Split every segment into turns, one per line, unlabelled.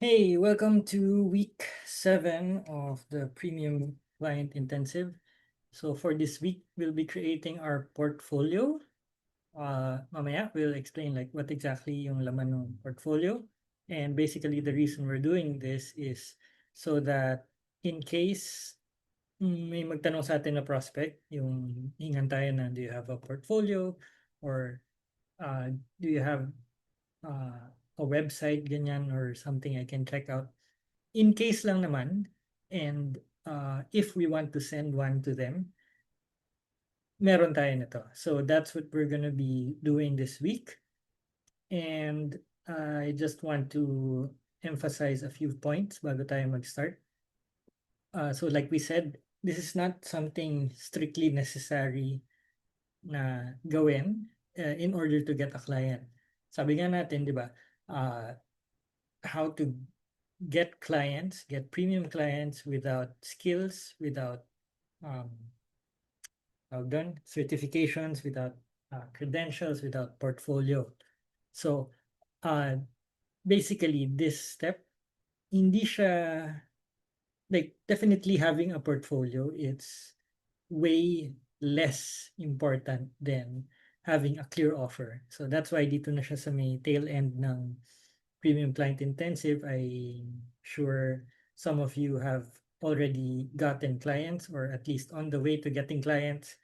Hey, welcome to week 7 of the Premium Client Intensive. So for this week, we'll be creating our portfolio. Mamaya, we'll explain like what exactly yung laman ng portfolio. And basically, the reason we're doing this is so that in case may magtanong sa atin na prospect, yung hingan tayo na do you have a portfolio or do you have a website ganyan or something I can check out in case lang naman, and if we want to send one to them, meron tayo nito. So that's what we're gonna be doing this week. And I just want to emphasize a few points bago tayo mag-start. So like we said, this is not something strictly necessary na gawin in order to get a client. Sabi nga natin, di ba, how to get clients, get premium clients without skills, without um, done certifications, without credentials, without portfolio. So uh, basically, this step, hindi siya, like definitely having a portfolio, it's way less important than having a clear offer. So that's why dito na siya sa may tail end ng Premium Client Intensive. I'm sure some of you have already gotten clients or at least on the way to getting clients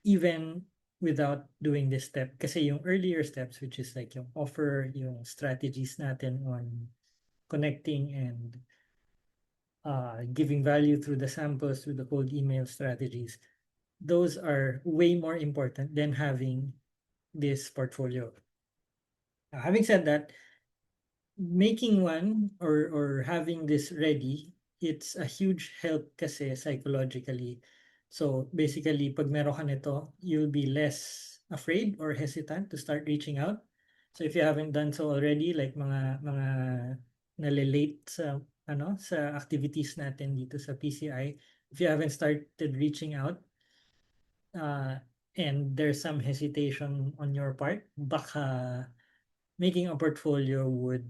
even without doing this step. Kasi yung earlier steps, which is like yung offer, yung strategies natin on connecting and giving value through the samples, through the cold email strategies, those are way more important than having this portfolio. Now, having said that, making one or having this ready, it's a huge help kasi psychologically. So basically, pag meron ka nito, you'll be less afraid or hesitant to start reaching out. So if you haven't done so already, like mga nalilate sa activities natin dito sa PCI, if you haven't started reaching out, uh, and there's some hesitation on your part, baka making a portfolio would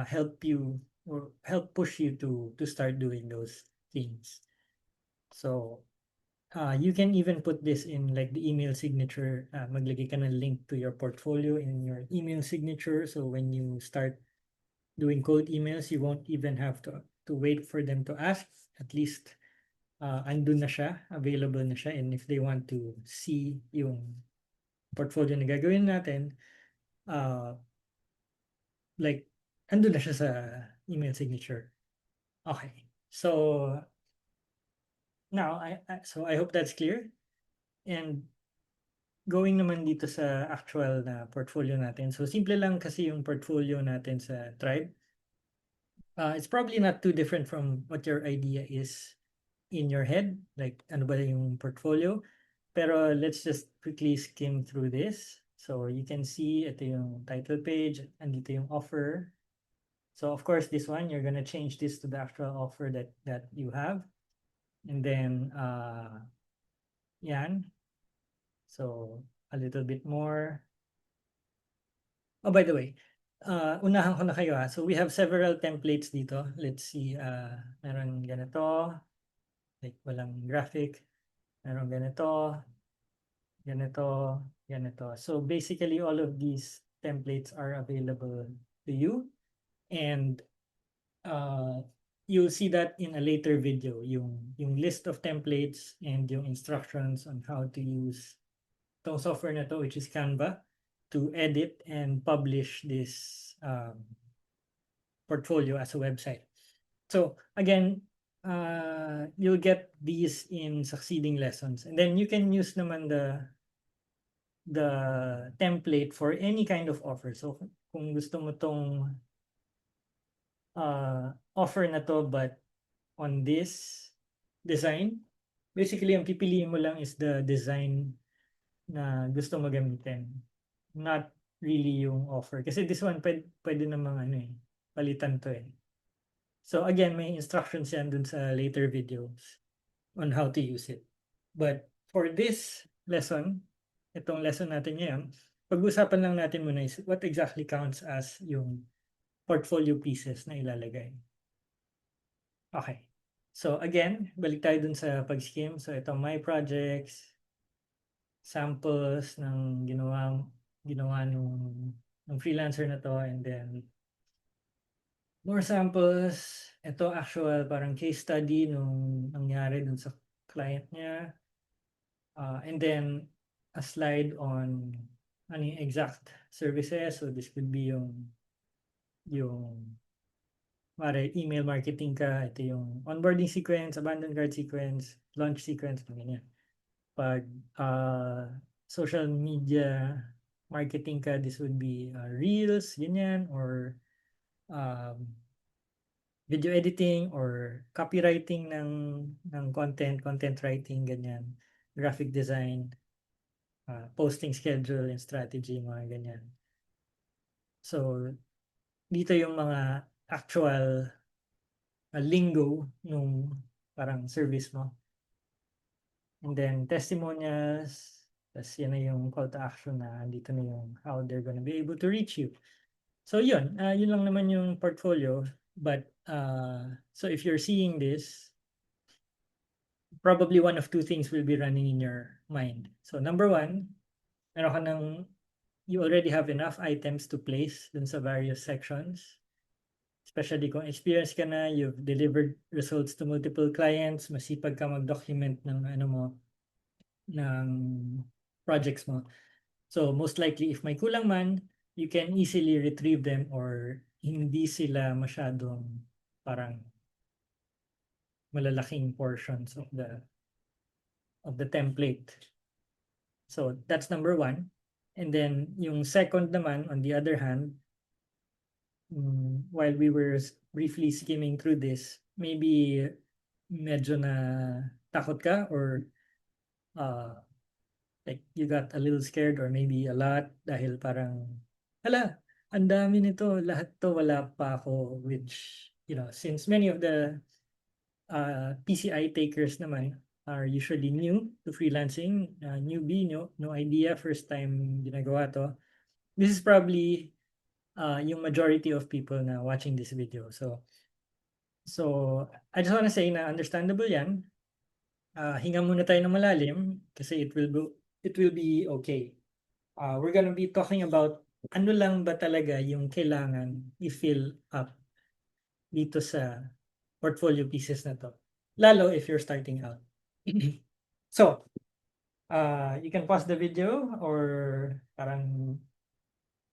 help you or help push you to start doing those things. So you can even put this in like the email signature. Maglagay ka ng link to your portfolio in your email signature. So when you start doing cold emails, you won't even have to wait for them to ask. At least andun na siya, available na siya. And if they want to see yung portfolio na gagawin natin, uh, like andun na siya sa email signature. Okay. So now I hope that's clear. And going naman dito sa actual na portfolio natin. So simple lang kasi yung portfolio natin sa Tribe. It's probably not too different from what your idea is in your head, like ano ba yung portfolio. Pero let's just quickly skim through this. So you can see ito yung title page, andito yung offer. So of course this one, you're gonna change this to the actual offer that you have. And then yan. So a little bit more. Oh, by the way, unahan ko na kayo ha. So we have several templates dito. Let's see, meron ganito, like walang graphic. Meron ganito, ganito, ganito. So basically all of these templates are available to you. And you'll see that in a later video, yung list of templates and yung instructions on how to use itong software na to, which is Canva, to edit and publish this portfolio as a website. So again, you'll get these in succeeding lessons. And then you can use naman the template for any kind of offer. So kung gusto mo tong offer na to but on this design, basically ang pipiliin mo lang is the design na gusto mo gamitin. Not really yung offer. Kasi this one, pwede namang palitan to eh. So again, may instructions yan dun sa later videos on how to use it. But for this lesson, itong lesson natin ngayon, pag-usapan lang natin muna is what exactly counts as yung portfolio pieces na ilalagay. Okay. So again, balik tayo dun sa pag-skim. So ito, my projects, samples ng ginawa nung freelancer na to, and then more samples. Ito actual parang case study nung nangyari dun sa client niya. And then a slide on ano yung exact services. So this could be yung mare email marketing ka, ito yung onboarding sequence, abandon cart sequence, launch sequence, ganyan. Pag social media marketing ka, this would be reels, ganyan, or video editing or copywriting ng content writing, ganyan, graphic design, posting schedule and strategy, mga ganyan. So, dito yung mga actual lingo nung parang service mo. And then testimonials, tas yan na yung call to action na dito na yung how they're gonna be able to reach you. So yun lang naman yung portfolio. But so if you're seeing this, probably one of two things will be running in your mind. So number one, meron ka you already have enough items to place dun sa various sections. Especially kung experience ka na, you've delivered results to multiple clients, masipag ka mag-document ng ng projects mo. So most likely if may kulang man, you can easily retrieve them or hindi sila masyadong parang malalaking portions of the template. So that's number one. And then yung second naman, on the other hand, while we were briefly skimming through this, maybe medyo na takot ka or like you got a little scared or maybe a lot dahil parang hala, ang dami nito, lahat to wala pa ako, which since many of the PCI takers naman are usually new to freelancing, newbie, no idea, first time ginagawa to. This is probably yung majority of people na watching this video. So I just want to say na understandable yan. Hinga muna tayo ng malalim kasi it will be okay. We're gonna be talking about ano lang ba talaga yung kailangan i-fill up dito sa portfolio pieces na to. Lalo if you're starting out. So, you can pause the video or parang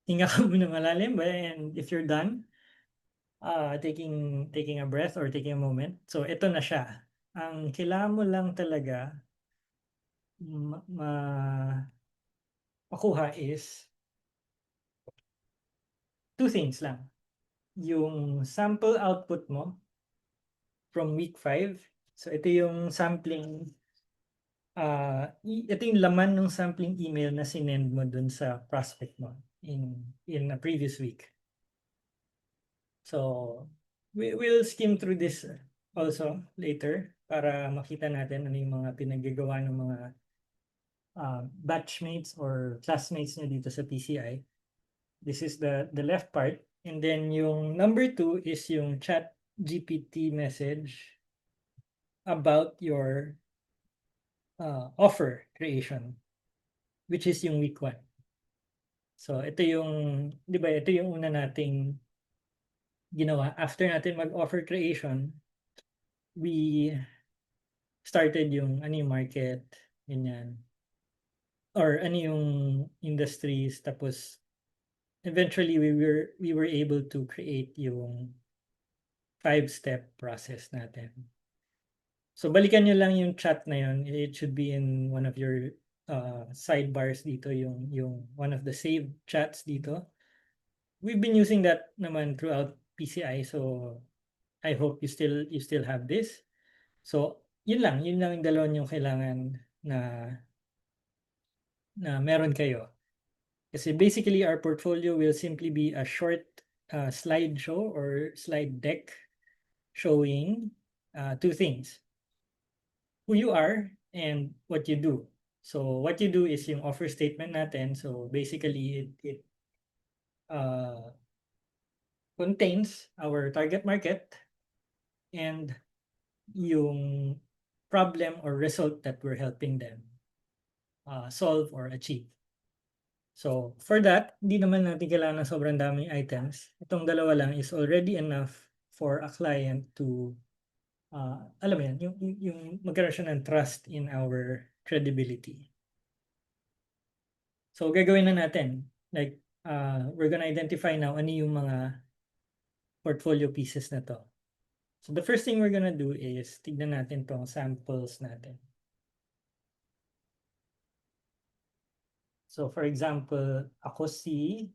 hinga ka muna malalim, and if you're done, taking a breath or taking a moment. So, ito na siya. Ang kailangan mo lang talaga makuha is two things lang. Yung sample output mo from week 5. So, ito yung sampling, ito yung laman ng sampling email na sinend mo dun sa prospect mo in a previous week. So, we'll skim through this also later para makita natin ano yung mga pinagagawa ng mga batchmates or classmates nyo dito sa PCI. This is the left part. And then yung number 2 is yung chat GPT message about your offer creation, which is yung week 1. So ito yung, di ba, ito yung una nating ginawa. After natin mag-offer creation, we started yung ano yung market, ganyan. Or ano yung industries, tapos eventually we were able to create yung 5-step process natin. So balikan nyo lang yung chat na yun. It should be in one of your sidebars dito, yung one of the saved chats dito. We've been using that naman throughout PCI, so I hope you still have this. So yun lang yung dalawang yung kailangan na meron kayo. Kasi basically our portfolio will simply be a short slideshow or slide deck showing two things. Who you are and what you do. So what you do is yung offer statement natin. So basically it contains our target market and yung problem or result that we're helping them solve or achieve. So, for that, hindi naman natin kailangan ng sobrang daming items. Itong dalawa lang is already enough for a client to, alam mo yan, yung magkaroon siya ng trust in our credibility. So, gagawin na natin. Like, we're gonna identify now ano yung mga portfolio pieces na to. So, the first thing we're gonna do is tignan natin tong samples natin. So, for example, ako si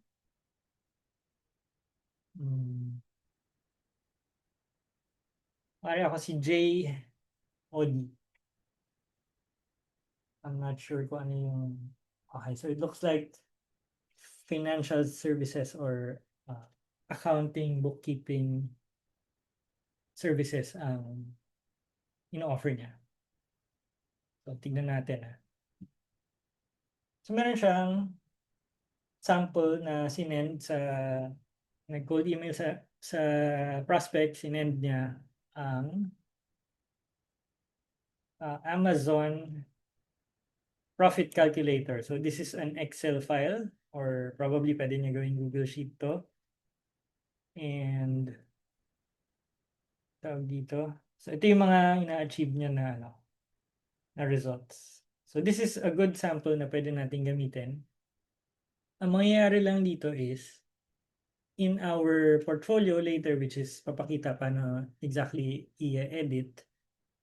ako si J. Odi. I'm not sure kung ano yung... Okay, so it looks like financial services or accounting, bookkeeping services ang ino-offer niya. So, tignan natin. So, meron siyang sample na sinend sa nag-cold email sa prospect, sinend niya ang Amazon profit calculator. So, this is an Excel file or probably pwede niya gawing Google Sheet to. And tawag dito. So, ito yung mga ina-achieve niya na results. So, this is a good sample na pwede natin gamitin. Ang mangyayari lang dito is, in our portfolio later, which is papakita paano exactly i-edit,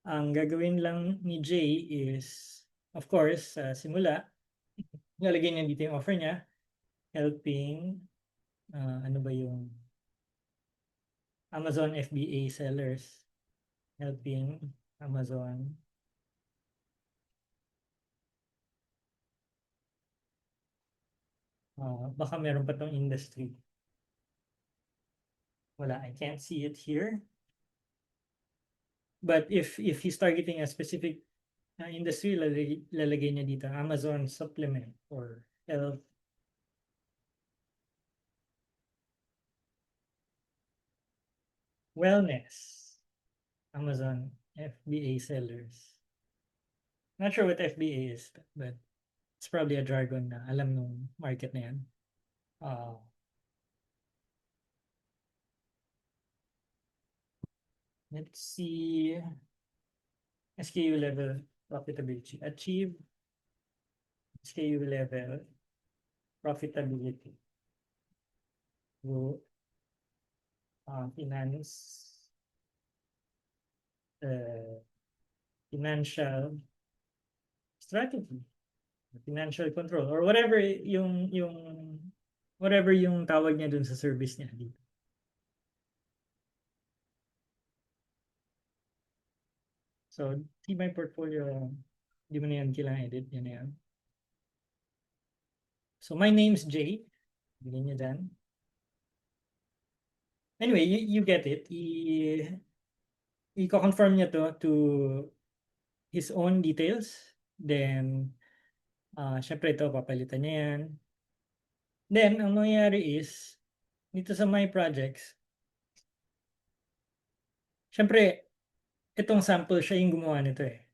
ang gagawin lang ni Jay is, of course, sa simula, lalagay niya dito yung offer niya, helping, ano ba yung Amazon FBA sellers, helping Amazon baka meron pa tong industry. Wala, I can't see it here. But if he's targeting a specific industry, lalagay niya dito Amazon supplement or health. Wellness. Amazon FBA sellers. Not sure what FBA is, but it's probably a jargon na alam nung market na yan. Let's see. SKU level profitability. Achieve SKU level profitability. Go financial strategy, financial control, or whatever yung tawag niya dun sa service niya dito. So, see my portfolio, di mo na yan kailangan edit, yan na yan. So, my name's Jay. Bigyan niyo dyan. Anyway, you get it. I-confirm niya to his own details. Then, syempre ito, papalitan niya yan. Then, ang mangyayari is, dito sa my projects, syempre, itong sample siya yung gumawa nito eh.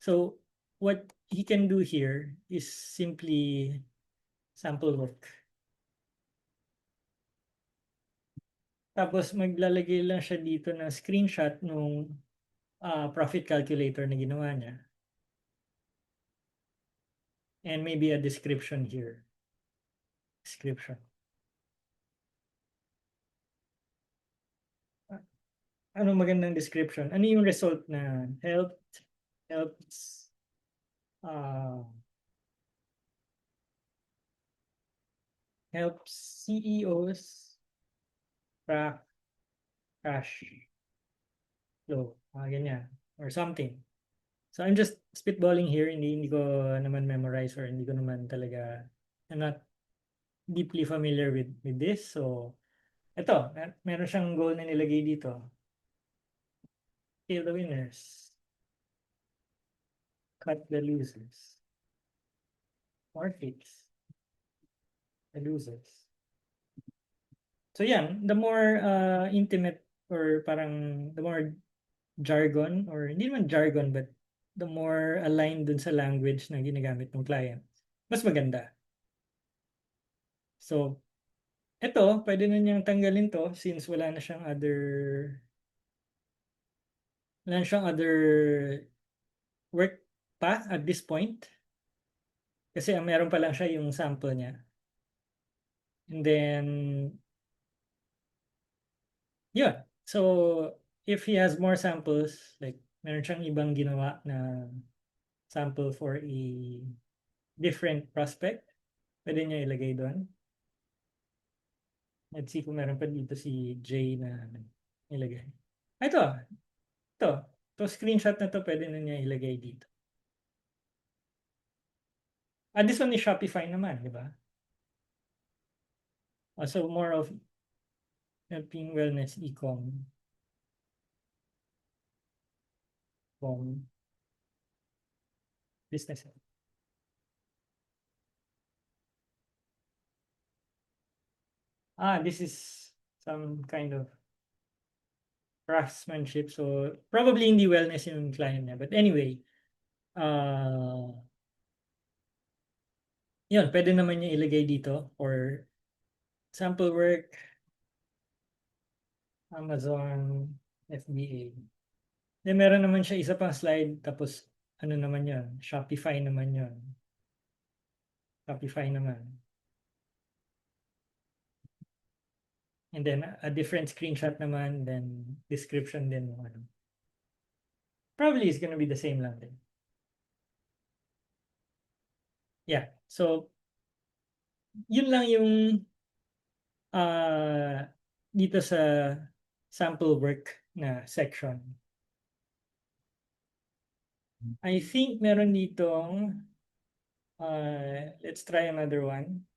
So, what he can do here is simply sample work. Tapos maglalagay lang siya dito ng screenshot nung profit calculator na ginawa niya. And maybe a description here. Description. Ano magandang description? Ano yung result na helps CEOs track cash flow, ganyan, or something. So I'm just spitballing here, hindi ko naman memorize or hindi ko naman talaga, I'm not deeply familiar with this. So ito, meron siyang goal na nilagay dito. Kill the winners. Cut the losers. Or fix the losers. So yan, the more intimate or parang the more jargon or hindi naman jargon but the more aligned dun sa language na ginagamit ng client, mas maganda. So, ito, pwede na niyang tanggalin to since wala na siyang other work pa at this point. Kasi ang meron pa lang siya yung sample niya. And then, yeah. So, if he has more samples, like meron siyang ibang ginawa na sample for a different prospect, pwede niya ilagay doon. Let's see kung meron pa dito si Jay na ilagay. Ito, ito. Ito, screenshot na to, pwede na niya ilagay dito. This one is Shopify naman, di ba? So, more of helping wellness e-com. Business. This is some kind of craftsmanship. So, probably hindi wellness yung client niya. But anyway, yun, pwede naman niya ilagay dito for sample work, Amazon, FBA. Then meron naman siya isa pang slide, tapos ano naman yun, Shopify naman yun. Shopify naman. And then a different screenshot naman, then description din. Probably it's gonna be the same lang din. Yeah, so yun lang yung dito sa sample work na section. I think meron ditong let's try another one.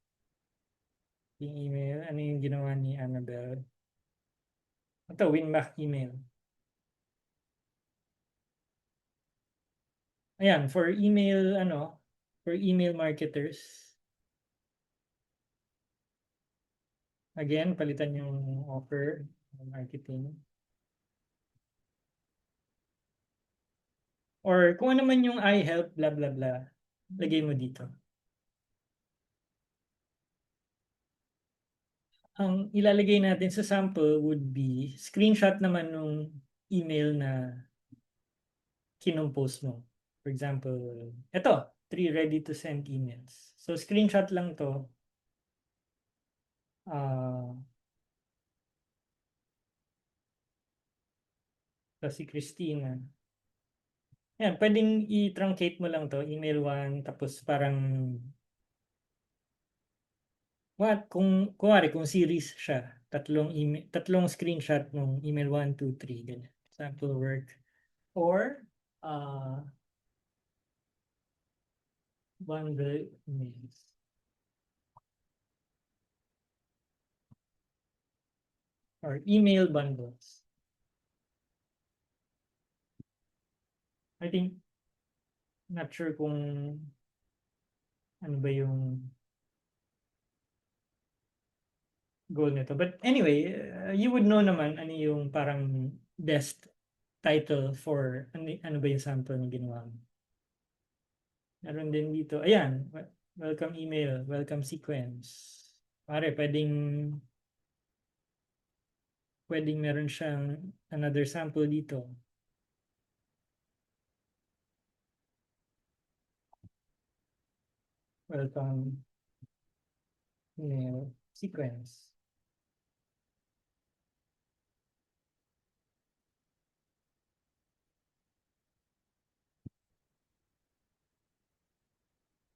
Yung email, ano yung ginawa ni Annabelle? Ito, win-back email. Ayan, for email marketers. Again, palitan yung offer, marketing. Or kung ano man yung I help, blah, blah, blah, lagay mo dito. Ang ilalagay natin sa sample would be screenshot naman nung email na kinompose mo. For example, ito, 3 ready to send emails. So, screenshot lang to. Si Christina. Yan, pwedeng i-truncate mo lang to, email 1, tapos parang kung series siya, tatlong screenshot ng email 1, 2, 3, ganyan. Sample work. Or, bundle emails. Or email bundles. I think, not sure kung ano ba yung goal nito. But anyway, you would know naman ano yung parang best title for ano ba yung sample na ginawa mo. Meron din dito. Ayan, welcome email, welcome sequence. Pare, pwedeng meron siyang another sample dito. Welcome email sequence.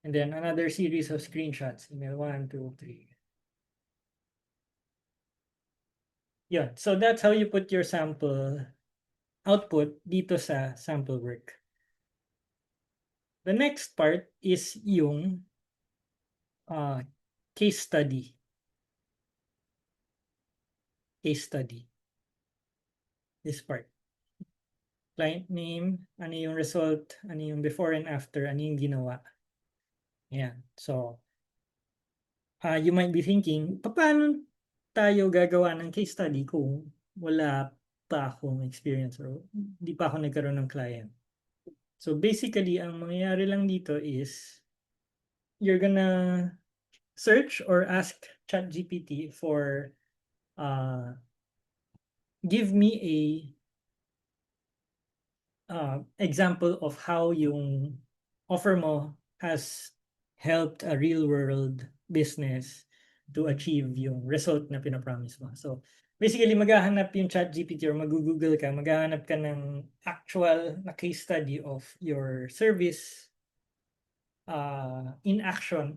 And then another series of screenshots. Email 1, 2, 3. Yeah, so that's how you put your sample output dito sa sample work. The next part is yung case study. Case study. This part. Client name, ano yung result, ano yung before and after, ano yung ginawa. Yeah. So, you might be thinking, paano tayo gagawa ng case study kung wala pa akong experience or hindi pa ako nagkaroon ng client. So basically, ang mangyayari lang dito is you're gonna search or ask ChatGPT for give me a example of how yung offer mo has helped a real world business to achieve yung result na pinapromise mo. So, basically, maghahanap yung ChatGPT or mag-google ka, maghahanap ka ng actual na case study of your service in action.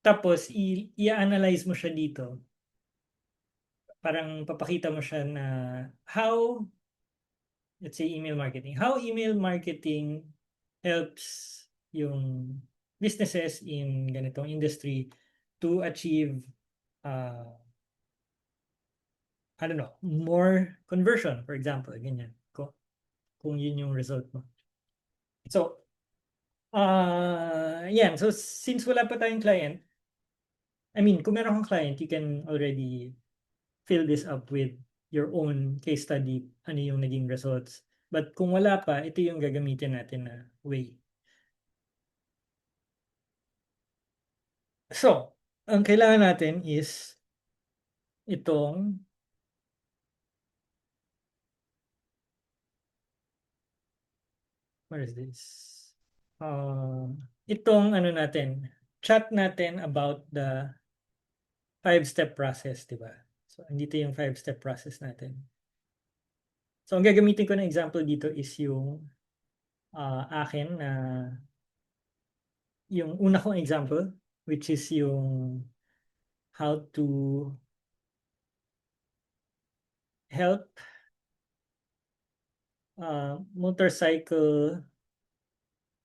Tapos, i-analyze mo siya dito. Parang papakita mo siya na how, let's say, email marketing. How email marketing helps yung businesses in ganitong industry to achieve I don't know, more conversion, for example, ganyan. Kung yun yung result mo. So, yan. So, since wala pa tayong client, I mean, kung meron kang client, you can already fill this up with your own case study, ano yung naging results. But kung wala pa, ito yung gagamitin natin na way. So, ang kailangan natin is itong where is this? Itong ano natin, chat natin about the 5-step process, di ba? So, andito yung 5-step process natin. So, ang gagamitin ko na example dito is yung akin na yung una kong example, which is yung how to help motorcycle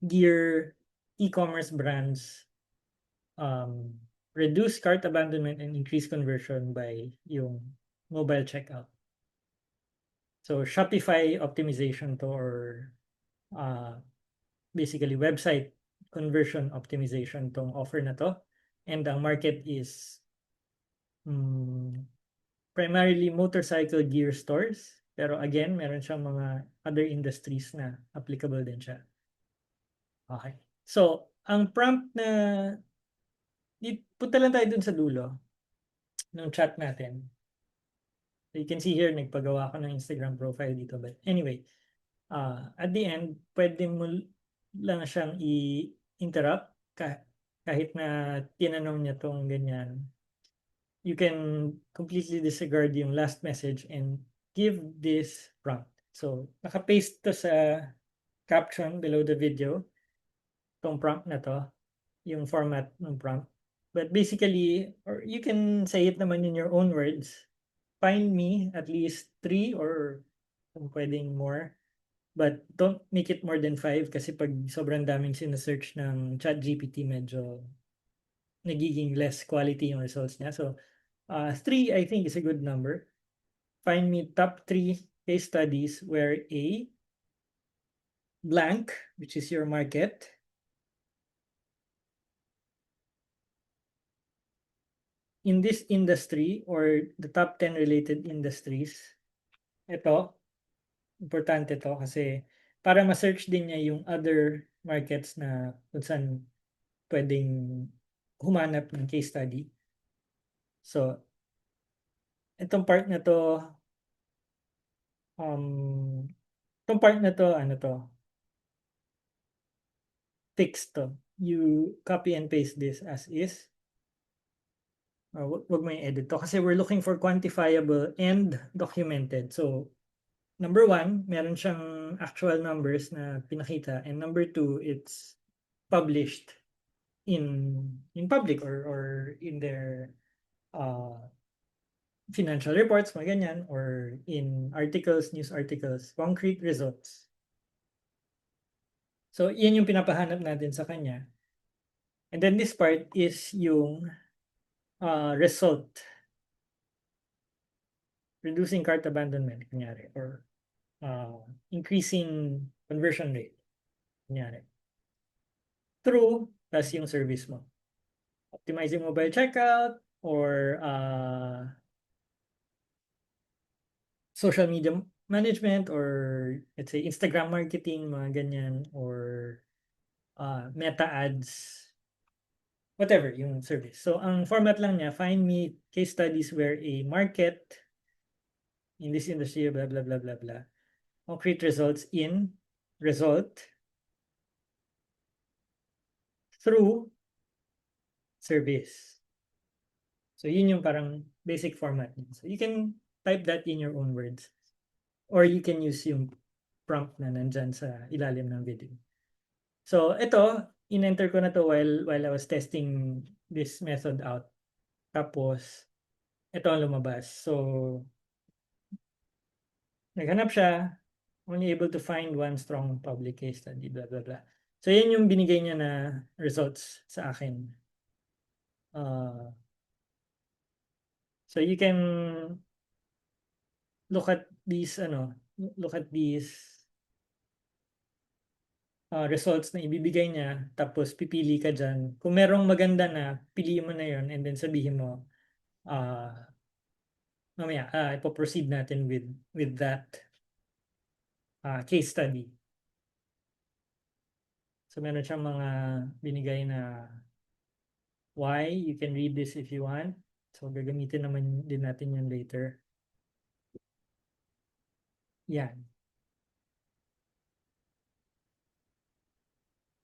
gear e-commerce brands reduce cart abandonment and increase conversion by yung mobile checkout. So Shopify optimization to or basically website conversion optimization tong offer na to. And ang market is primarily motorcycle gear stores. Pero again, meron siyang mga other industries na applicable din siya. Okay. So, ang prompt na punta lang tayo dun sa dulo ng chat natin. So you can see here, nagpagawa ko ng Instagram profile dito. But anyway, at the end, pwede mo lang siyang i-interrupt kahit na tinanong niya tong ganyan. You can completely disregard yung last message and give this prompt. So, naka-paste to sa caption below the video, tong prompt na to, yung format ng prompt. But basically, or you can say it naman in your own words, find me at least 3 or kung pwedeng more. But don't make it more than 5 kasi pag sobrang daming sinesearch ng ChatGPT, medyo nagiging less quality yung results niya. So, 3 I think is a good number. Find me top 3 case studies where a blank, which is your market, in this industry or the top 10 related industries, ito, importante to kasi para ma-search din niya yung other markets na kung saan pwedeng humanap ng case study. So, itong part na to, ano to, text to. You copy and paste this as is. Wag mo yung edit to kasi we're looking for quantifiable and documented. So, number 1, meron siyang actual numbers na pinakita. And number 2, it's published in public or in their financial reports, mga ganyan, or in articles, news articles, concrete results. So, yan yung pinapahanap natin sa kanya. And then this part is yung result. Reducing cart abandonment, kunyari, or increasing conversion rate, kunyari. Through, plus yung service mo. Optimizing mobile checkout, or social media management, or let's say Instagram marketing, mga ganyan, or meta ads, whatever yung service. So ang format lang niya, find me case studies where a market in this industry, blah, blah, blah, blah, blah, concrete results in result through service. So yun yung parang basic format niya. So you can type that in your own words, or you can use yung prompt na nandyan sa ilalim ng video. So ito, in-enter ko na to while I was testing this method out. Tapos ito ang lumabas. So naghanap siya, only able to find one strong public case study, blah, blah, blah. So yan yung binigay niya na results sa akin. So you can look at these results na ibibigay niya, tapos pipili ka dyan. Kung merong maganda na, piliin mo na yon, and then sabihin mo, mamaya, ipoproceed natin with that case study. So meron siyang mga binigay na why. You can read this if you want. So gagamitin naman din natin yan later. Yan.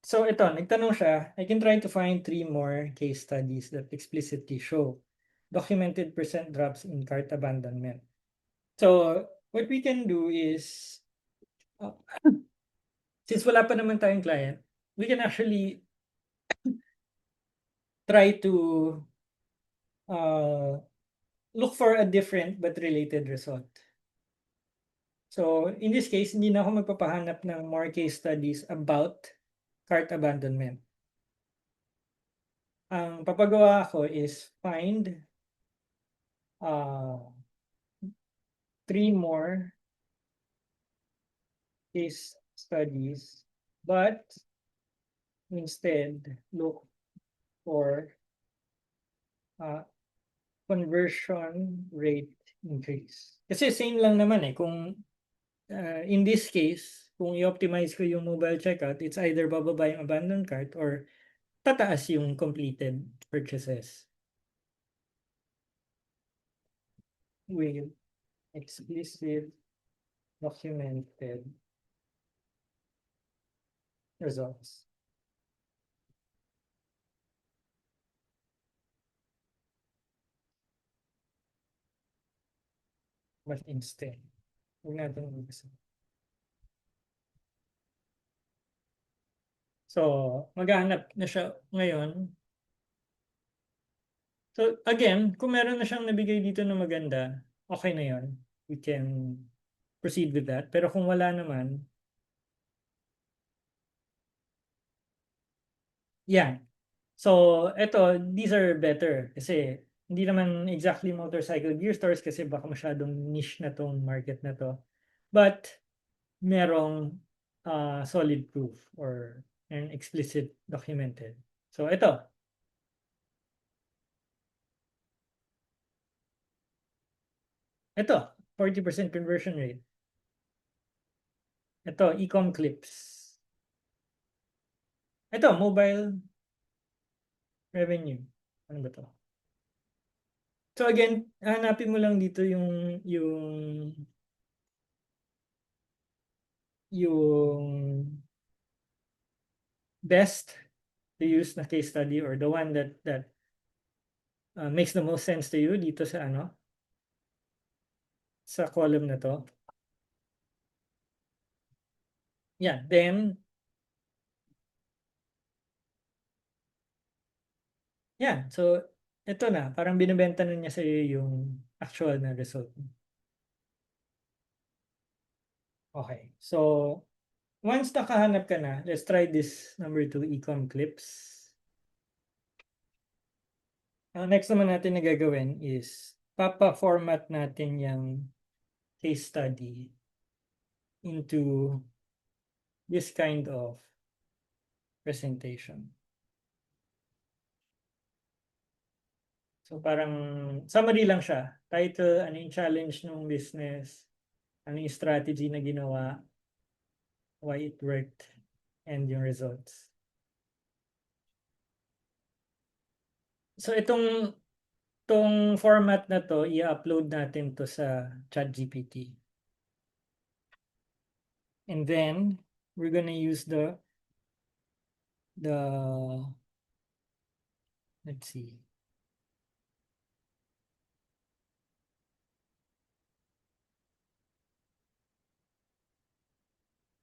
So ito, nagtanong siya, I can try to find 3 more case studies that explicitly show documented percent drops in cart abandonment. So what we can do is, since wala pa naman tayong client, we can actually try to look for a different but related result. So in this case, hindi na ako magpapahanap ng more case studies about cart abandonment. Ang papagawa ko is find 3 more case studies, but instead look for conversion rate increase. Kasi same lang naman eh. Kung in this case, kung i-optimize ko yung mobile checkout, it's either bababa yung abandoned cart or tataas yung completed purchases with explicit documented results. But instead, huwag natin mag-isa. So, maghahanap na siya ngayon. So, again, kung meron na siyang nabigay dito na maganda, okay na yon. We can proceed with that. Pero kung wala naman, yan. So, these are better kasi hindi naman exactly motorcycle gear stores kasi baka masyadong niche na tong market na to. But, merong solid proof or an explicit documented. So, ito. 40% conversion rate. Ito, e-com clips. Ito, mobile revenue. Ano ba to? So again, hanapin mo lang dito yung best to use na case study, or the one that makes the most sense to you dito sa sa column na to. Yeah, then yeah, so ito na, parang binibenta na niya sa iyo yung actual na result. Okay, so once nakahanap ka na, let's try this number 2 e-com clips. Ang next naman natin na gagawin is papa-format natin yung case study into this kind of presentation. So parang summary lang siya. Title, ano yung challenge ng business, ano yung strategy na ginawa, why it worked, and yung results. So itong format na to, i-upload natin to sa ChatGPT. And then we're gonna use the let's see.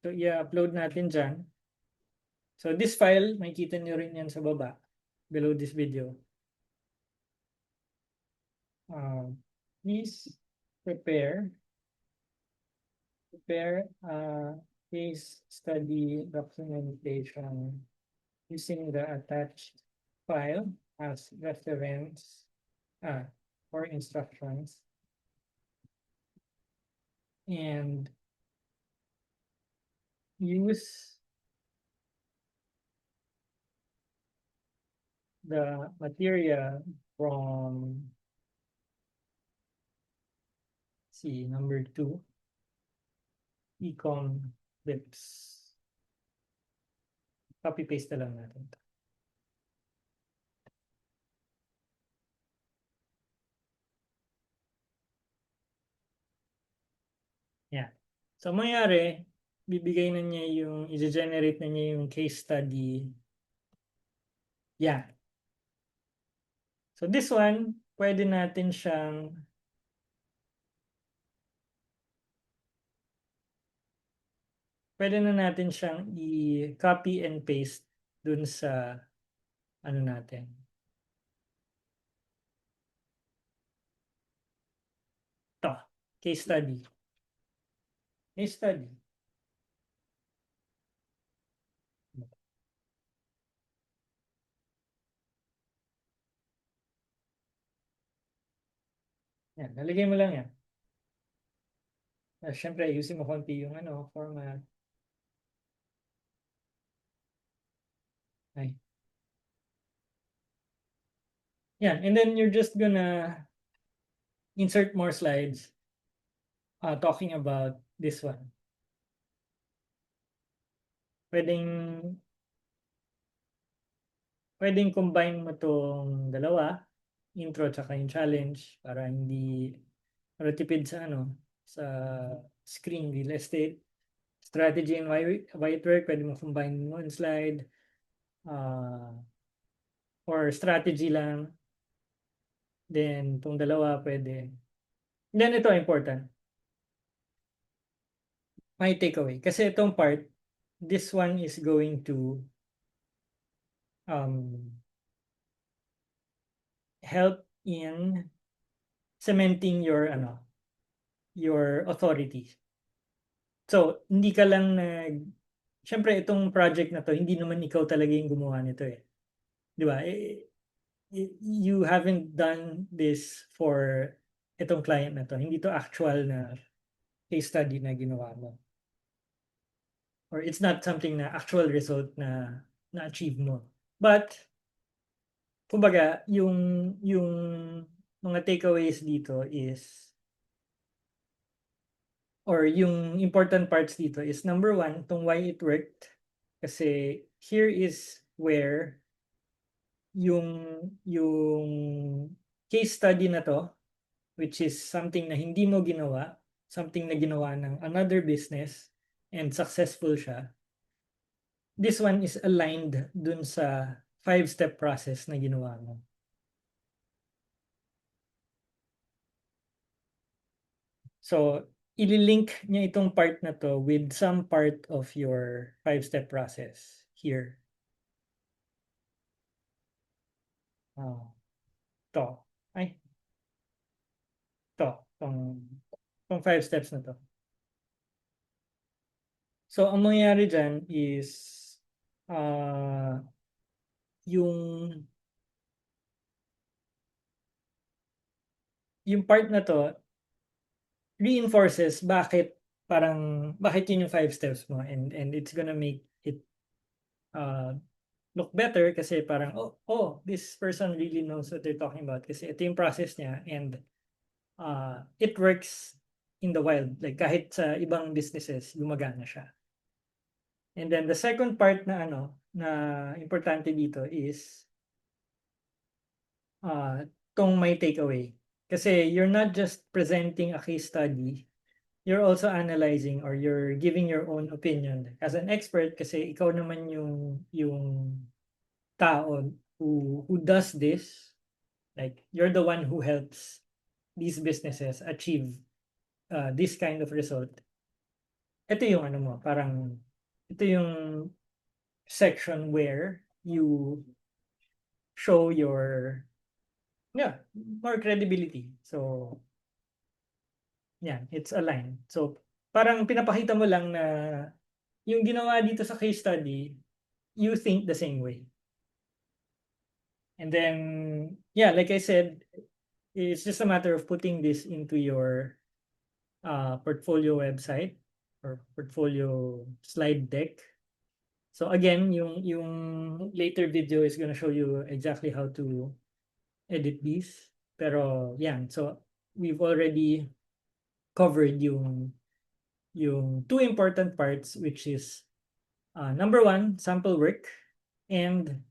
So i-upload natin dyan. So this file, makikita nyo rin yan sa baba, below this video. Please prepare case study documentation using the attached file as reference for instructions, and use the material from number 2, econ clips. Copy paste na lang natin to. Yeah. So mangyari, bibigay na niya yung i-generate na niya yung case study. Yeah. So this one, pwede natin siyang i-copy and paste dun sa ano natin. To, case study. Case study. Yan, nalagay mo lang yan. Siyempre, ayusin mo konti yung format. Ay. Yan, and then you're just gonna insert more slides talking about this one. Pwedeng combine mo tong dalawa, intro tsaka yung challenge, para hindi tipid sa sa screen real estate. Strategy and why it work, pwede mo combine mo in slide, or strategy lang. Then tong dalawa pwede. Then ito important. My takeaway. Kasi itong part, this one is going to help in cementing your authority. So, hindi ka lang syempre itong project na to, hindi naman ikaw talaga yung gumawa nito eh. Di ba? You haven't done this for itong client na to. Hindi to actual na case study na ginawa mo. Or it's not something na actual result na na-achieve mo. But, kumbaga, yung mga takeaways dito is, or yung important parts dito is, number 1, itong why it worked. Kasi here is where yung case study na to, which is something na hindi mo ginawa, something na ginawa ng another business and successful siya. This one is aligned dun sa 5-step process na ginawa mo. So, ililink niya itong part na to with some part of your 5-step process here. To. Ay. Tong 5 steps na to. So, ang mangyayari dyan is yung part na to reinforces bakit yun yung 5 steps mo, and it's gonna make it look better kasi parang this person really knows what they're talking about kasi ito yung process niya, and it works in the wild. Like kahit sa ibang businesses, gumagana siya. And then the second part na na importante dito is tong may takeaway. Kasi you're not just presenting a case study, you're also analyzing or you're giving your own opinion as an expert kasi ikaw naman yung tao who does this. Like you're the one who helps these businesses achieve this kind of result. Ito yung mo, parang ito yung section where you show your more credibility. So yeah, it's aligned. So parang pinapakita mo lang na yung ginawa dito sa case study, you think the same way. And then yeah, like I said, it's just a matter of putting this into your portfolio website or portfolio slide deck. So again, yung later video is gonna show you exactly how to edit these. Pero yan, so we've already covered yung two important parts, which is number one, sample work, and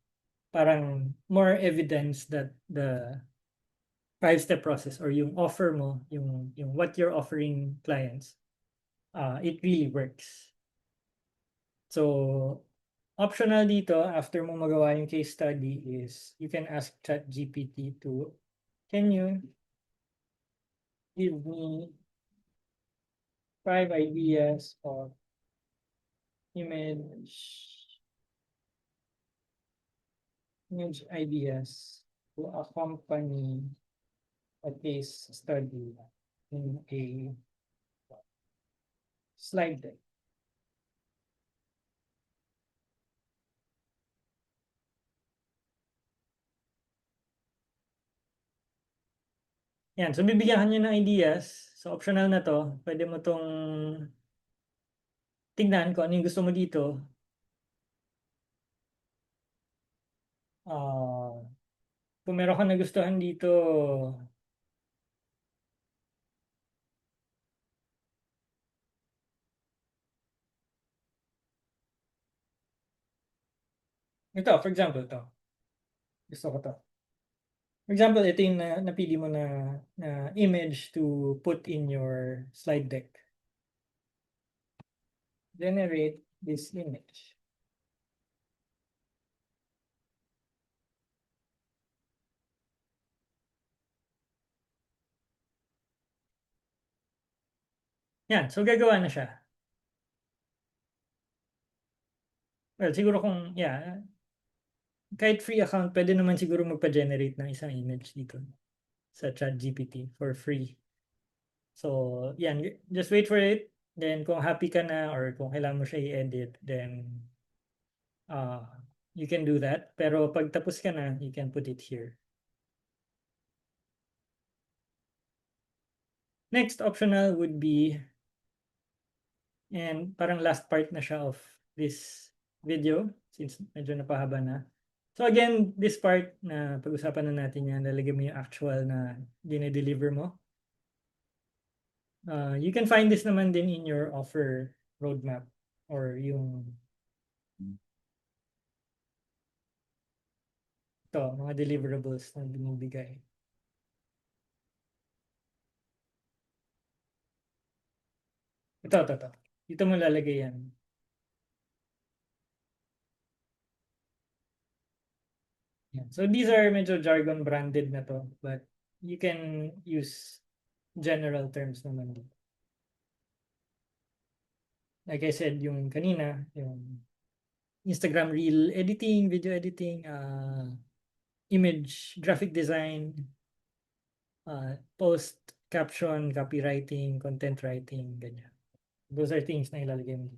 parang more evidence that the five-step process or yung offer mo, yung what you're offering clients, it really works. So optional dito, after mo magawa yung case study is you can ask ChatGPT to, can you give me 5 ideas of image ideas to accompany a case study in a slide deck. Yan, so bibigyan ka niya ng ideas. So optional na to. Pwede mo tong tignan kung ano yung gusto mo dito. Kung meron ka nagustuhan dito, ito, for example, to. Gusto ko to. For example, ito yung napili mo na image to put in your slide deck. Generate this image. Yan, so gagawa na siya. Well, siguro kung, kahit free account, pwede naman siguro magpa-generate ng isang image dito sa ChatGPT for free. So, yan, just wait for it. Then, kung happy ka na or kung kailangan mo siya i-edit, then you can do that. Pero pag tapos ka na, you can put it here. Next optional would be, and parang last part na siya of this video since medyo napahaba na. So again, this part na pag-usapan na natin yan, lalagyan mo yung actual na dinedeliver mo. You can find this naman din in your offer roadmap or yung mga deliverables na binibigay. Ito. Dito mo lalagay yan. So these are medyo jargon branded na to, but you can use general terms naman dito. Like I said, yung kanina, yung Instagram reel editing, video editing, image, graphic design, post, caption, copywriting, content writing, ganyan. Those are things na ilalagay mo.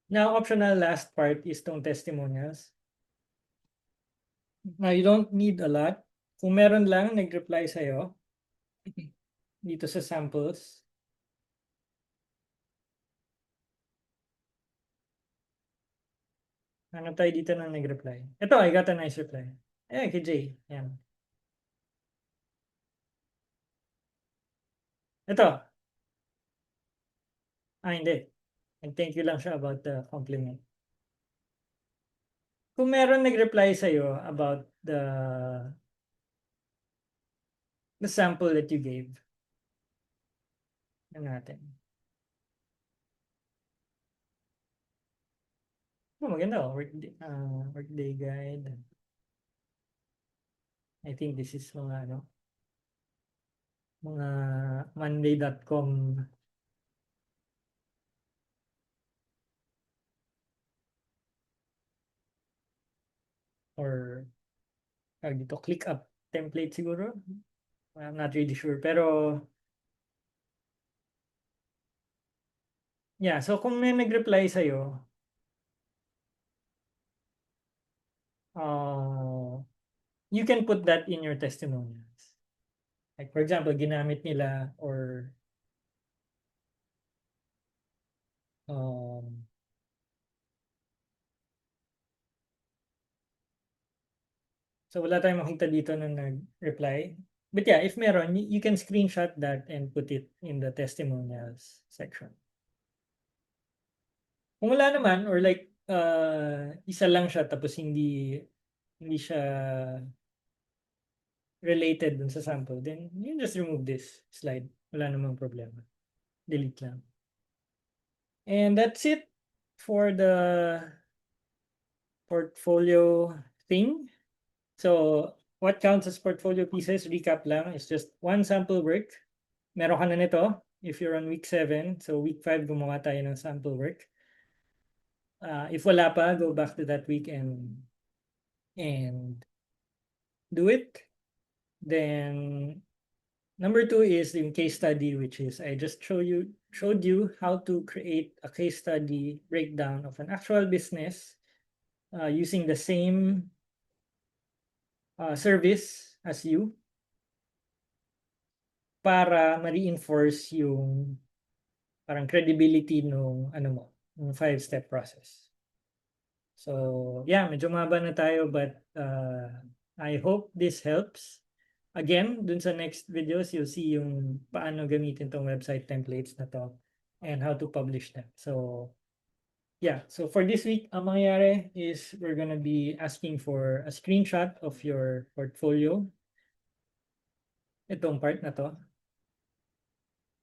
Now, optional last part is tong testimonials. Now, you don't need a lot. Kung meron lang nag-reply sa'yo, dito sa samples, ano tayo dito na nag-reply? Ito, I got a nice reply. Ayan, kay Jay. Ayan. Ito, Hindi. Thank you lang siya about the compliment. Kung meron nag-reply sa'yo about the sample that you gave, na natin. Maganda oh, workday guide. I think this is mga ano, mga monday.com or dito ClickUp template siguro. I'm not really sure pero yeah, so kung may nag-reply sa'yo, you can put that in your testimonials. Like for example, ginamit nila or um, so wala tayong makita dito na nag-reply. But yeah, if meron, you can screenshot that and put it in the testimonials section. Kung wala naman or like isa lang siya tapos hindi siya related dun sa sample, then you just remove this slide. Wala namang problema. Delete lang. And that's it for the portfolio thing. So what counts as portfolio pieces, recap lang, is just one sample work. Meron ka na nito if you're on week 7. So week 5, gumawa tayo ng sample work. If wala pa, go back to that week and do it. Then number 2 is the case study, which is I just showed you how to create a case study breakdown of an actual business using the same service as you para ma-reinforce yung parang credibility nung ano mo, yung 5-step process. So yeah, medyo mahaba na tayo but I hope this helps. Again, dun sa next videos, you'll see yung paano gamitin tong website templates na to and how to publish them. So yeah, so for this week, ang mangyayari is we're gonna be asking for a screenshot of your portfolio. Itong part na to.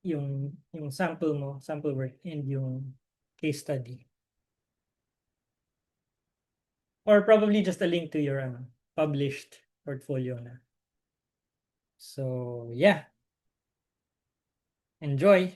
Yung sample mo, sample work, and yung case study. Or probably just a link to your published portfolio na. So yeah, enjoy!